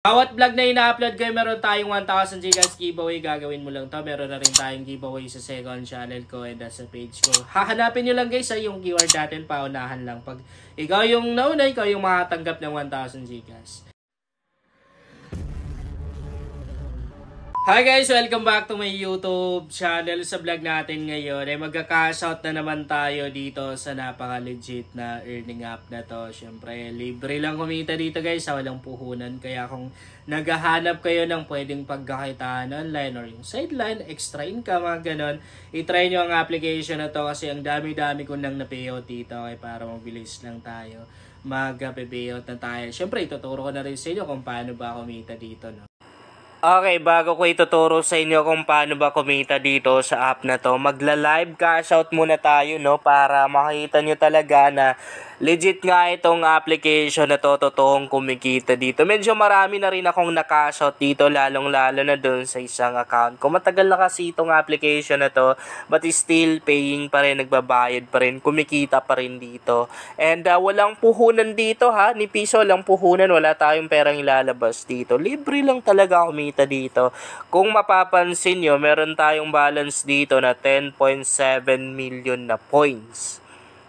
Bawat vlog na ina-upload ko, meron tayong 1,000 Gcash giveaway. Gagawin mo lang to. Meron na rin tayong giveaway sa second channel ko and sa page ko. Hahanapin nyo lang guys yung keyword natin. Paunahan lang. Pag ikaw yung nauna, ikaw yung makatanggap ng 1,000 Gcash. Hi guys! Welcome back to my YouTube channel. Sa vlog natin ngayon ay magka-cash out na naman tayo dito sa napaka-legit na earning app na to. Siyempre, libre lang kumita dito guys sa walang puhunan. Kaya kung naghahanap kayo ng pwedeng pagkakitaan online or yung sideline, extra income, mga ganon, itry nyo ang application na to kasi ang dami-dami ko nang na-payout dito. Okay, para mabilis lang tayo mag-payout na tayo. Siyempre, ituturo ko na rin sa inyo kung paano ba kumita dito, no? Okay, bago ko ituturo sa inyo kung paano ba kumita dito sa app na to, magla-live cash out muna tayo, no, para makita nyo talaga na legit nga itong application na to, totoong kumikita dito. Medyo marami na rin akong na-cash out dito, lalong-lalo na dun sa isang account ko. Matagal na kasi itong application na to, but still paying pa rin, nagbabayad pa rin, kumikita pa rin dito. And walang puhunan dito ha, ni piso lang puhunan, wala tayong perang ilalabas dito. Libre lang talaga kumita dito. Kung mapapansin nyo, meron tayong balance dito na 10.7 million na points.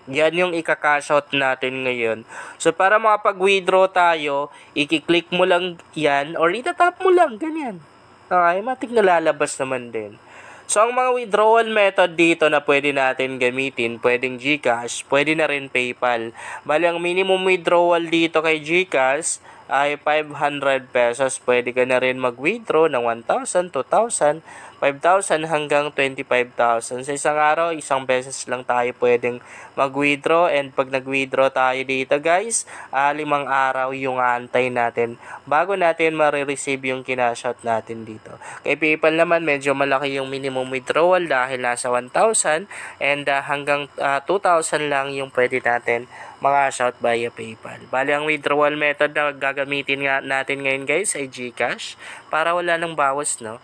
Yan yung ika-cash out natin ngayon. So, para makapag-withdraw tayo, i-click mo lang yan or itatap mo lang, ganyan. Okay, matik na lalabas naman din. So, ang mga withdrawal method dito na pwede natin gamitin, pwedeng GCash, pwede na rin PayPal. Bali, ang minimum withdrawal dito kay GCash ay 500 pesos. Pwede ka na rin mag-withdraw ng 1,000, 2,000, 5,000 hanggang 25,000. Sa isang araw, isang beses lang tayo pwedeng mag-withdraw. And pag nag-withdraw tayo dito guys, 5 araw yung aantay natin bago natin marireceive yung kinashout natin dito. Kay PayPal naman, medyo malaki yung minimum withdrawal dahil nasa 1,000 and hanggang 2,000 lang yung pwede natin mga shout via PayPal. Bali, ang withdrawal method na gagamitin nga natin ngayon guys ay GCash para wala nang bawas, no?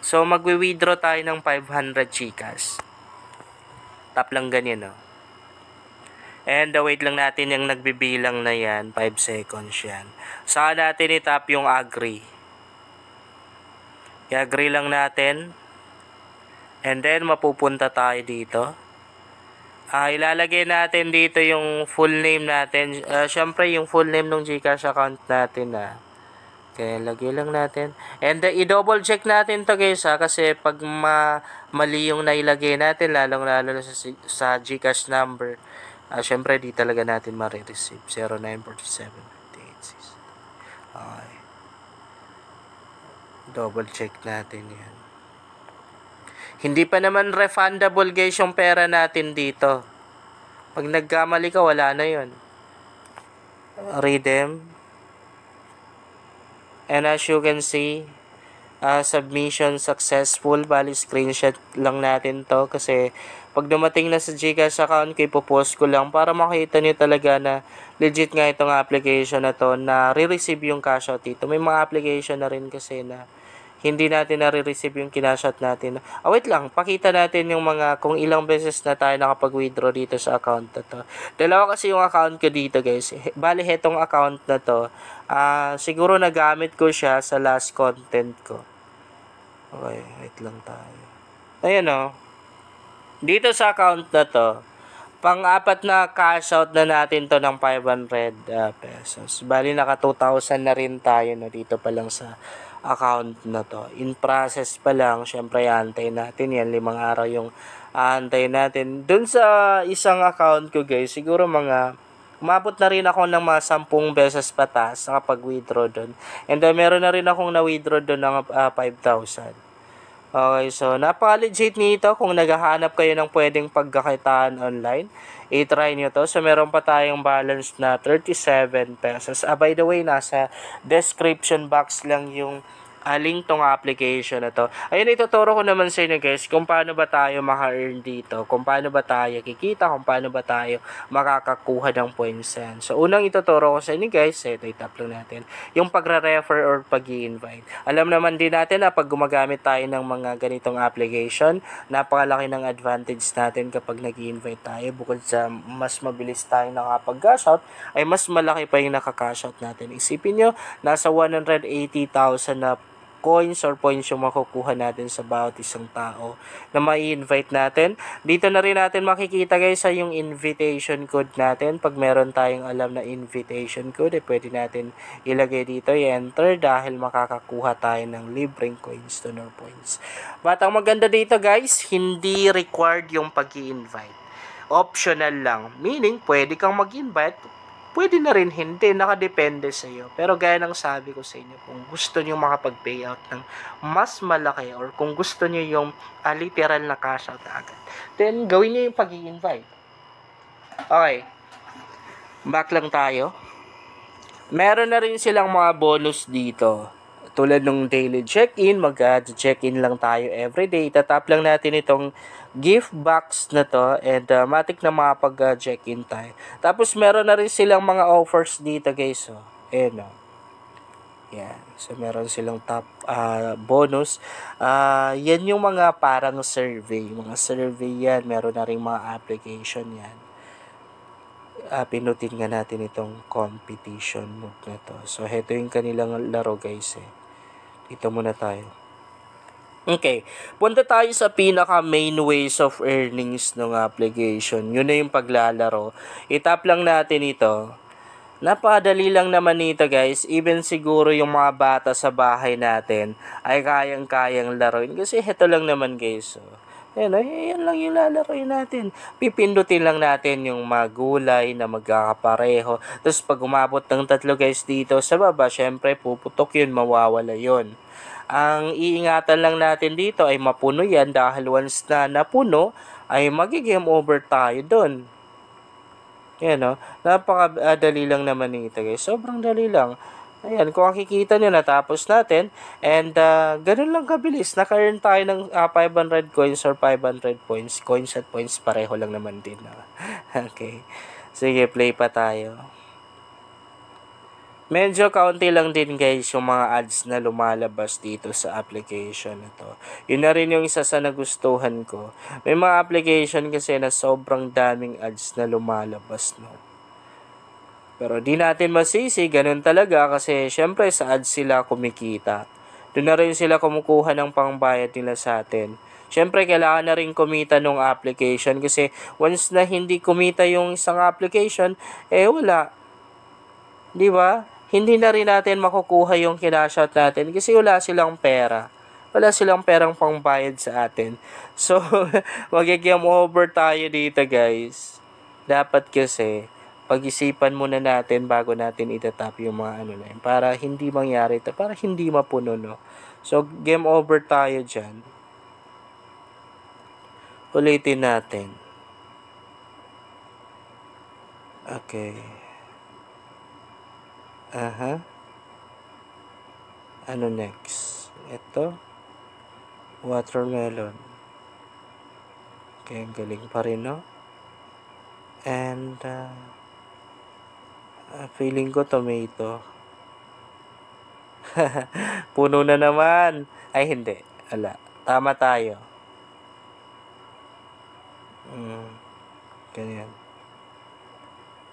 So, magwi-withdraw tayo ng 500 GCash. Tap lang ganyan, no? And wait lang natin yung nagbibilang na yan. 5 seconds yan. Saan natin itap yung agree. I-agree lang natin. And then, mapupunta tayo dito. Ilalagay natin dito yung full name natin. Syempre, yung full name ng GCash account natin, Okay, lagay lang natin. And i-double check natin to guys kasi pag mali yung nailagay natin, lalong-lalo na sa GCash number, syempre di talaga natin ma-receive. 094758. Okay. Double check natin yan. Hindi pa naman refundable guys yung pera natin dito. Pag nagkamali ka, wala na yun. Redeem. And as you can see, submission successful. Bali, screenshot lang natin to kasi pag dumating na sa GCash account ko, ipopost ko lang para makita nyo talaga na legit nga itong application na to na re-receive yung cash out dito. May mga application na rin kasi na hindi natin na-receive yung kinashot natin. Wait lang, pakita natin yung mga kung ilang beses na tayo nakapag-withdraw dito sa account na to. Dalawa kasi yung account ko dito guys. Bali, hetong account na to, siguro nagamit ko siya sa last content ko. Okay, wait lang tayo. Ayan o. Dito sa account na to, pang-apat na cash out na natin to ng 500 pesos. Bali, naka 2,000 na rin tayo no, dito pa lang sa account na to. In process pa lang, syempre antay natin yan, 5 araw yung antay natin. Dun sa isang account ko guys, siguro mga umabot na rin ako ng mga 10 beses patas nakapag-withdraw dun. And meron na rin akong na-withdraw dun ng 5,000. Okay, so napaka-legit nito kung naghahanap kayo ng pwedeng pagkakitaan online. I-try nyo to. So, meron pa tayong balance na 37 pesos. By the way, nasa description box lang yung link tong application na to. Ayun, ituturo ko naman sa inyo guys kung paano ba tayo maka-earn dito, kung paano ba tayo kikita, kung paano ba tayo makakakuha ng points yan. So, unang ituturo ko sa inyo guys, ito itap lang natin, yung pagre-refer or pag-i-invite. Alam naman din natin na pag gumagamit tayo ng mga ganitong application, napakalaki ng advantage natin kapag nag-i-invite tayo. Bukod sa mas mabilis tayo nakapag-cash out, ay mas malaki pa yung nakaka-cash out natin. Isipin nyo, nasa 180,000 na coins or points yung makukuha natin sa bawat isang tao na ma-invite natin. Dito na rin natin makikita guys sa yung invitation code natin. Pag meron tayong alam na invitation code, pwede natin ilagay dito, i-enter dahil makakakuha tayo ng libreng coins, donor points. But ang maganda dito guys, hindi required yung pag-i-invite. Optional lang. Meaning, pwede kang mag-invite, pwede na rin hindi, nakadepende sa iyo. Pero gaya ng sabi ko sa inyo, kung gusto niyo makapag-payout ng mas malaki or kung gusto niyo yung literal na cash out agad, then gawin niyo yung pag-i-invite. Okay. Back lang tayo. Meron na rin silang mga bonus dito. Tulad ng daily check-in, mag-check-in lang tayo everyday. Tatap lang natin itong gift box na to and matik na makapag-check-in tayo. Tapos meron na rin silang mga offers dito guys. Oh. Ayan o. Yan. So meron silang top bonus. Yan yung mga parang survey. Mga survey yan. Meron na rin mga application yan. Pinutin nga natin itong competition mode na to. So heto yung kanilang laro guys eh. Dito muna tayo. Okay, punta tayo sa pinaka main ways of earnings ng application. Yun na yung paglalaro. Itap lang natin ito. Napakadali lang naman nito guys. Even siguro yung mga bata sa bahay natin ay kayang-kayang laruin. Kasi ito lang naman guys. So, yan lang yung lalaroin natin. Pipindutin lang natin yung mga gulay na magkakapareho. Tapos pag umabot ng 3 guys dito sa baba, syempre puputok yun, mawawala yun. Ang iingatan lang natin dito ay mapuno yan dahil once na napuno ay mag-game over tayo doon. Yan o. Napakadali lang naman nito guys. Sobrang dali lang. Ayan, kung makikita nyo natapos natin and ganun lang kabilis. Naka-earn tayo ng 500 coins or 500 points. Coins at points pareho lang naman din. Okay. Sige, play pa tayo. Medyo kaunti lang din guys yung mga ads na lumalabas dito sa application na to. Yun na rin yung isa sa nagustuhan ko. May mga application kasi na sobrang daming ads na lumalabas, no. Pero di natin masisi, ganun talaga kasi syempre sa ads sila kumikita. Doon na rin sila kumukuha ng pangbayad nila sa atin. Syempre kailangan na rin kumita ng application kasi once na hindi kumita yung isang application, wala. Di ba? Hindi na rin natin makukuha yung kinashout natin kasi wala silang pera. Wala silang perang pangbayad sa atin. So, mag-game over tayo dito guys. Dapat kasi, pag-isipan muna natin bago natin itatap yung mga ano na yun. Para hindi mangyari ito. Para hindi mapuno, no? So, game over tayo dyan. Ulitin natin. Okay. Ano next? Ito. Watermelon. Okay, ang galing pa rin, no? And, feeling ko tomato. Puno na naman. Ay, hindi. Ala. Tama tayo. Ganyan.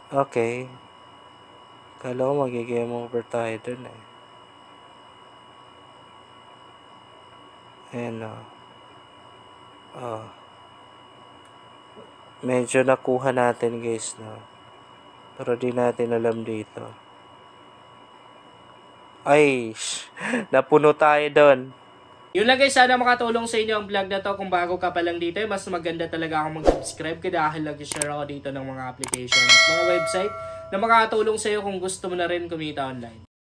Okay. Kala ko mag-game over tayo dun eh. Ayan o. Medyo nakuha natin guys, no. Pero di natin alam dito. Ay, napuno tayo dun. Yun lang guys, sana makatulong sa inyo ang vlog na to. Kung bago ka pa lang dito, mas maganda talaga akong mag-subscribe dahil nag-share ako dito ng mga application at mga website na makatulong sa iyo kung gusto mo na rin kumita online.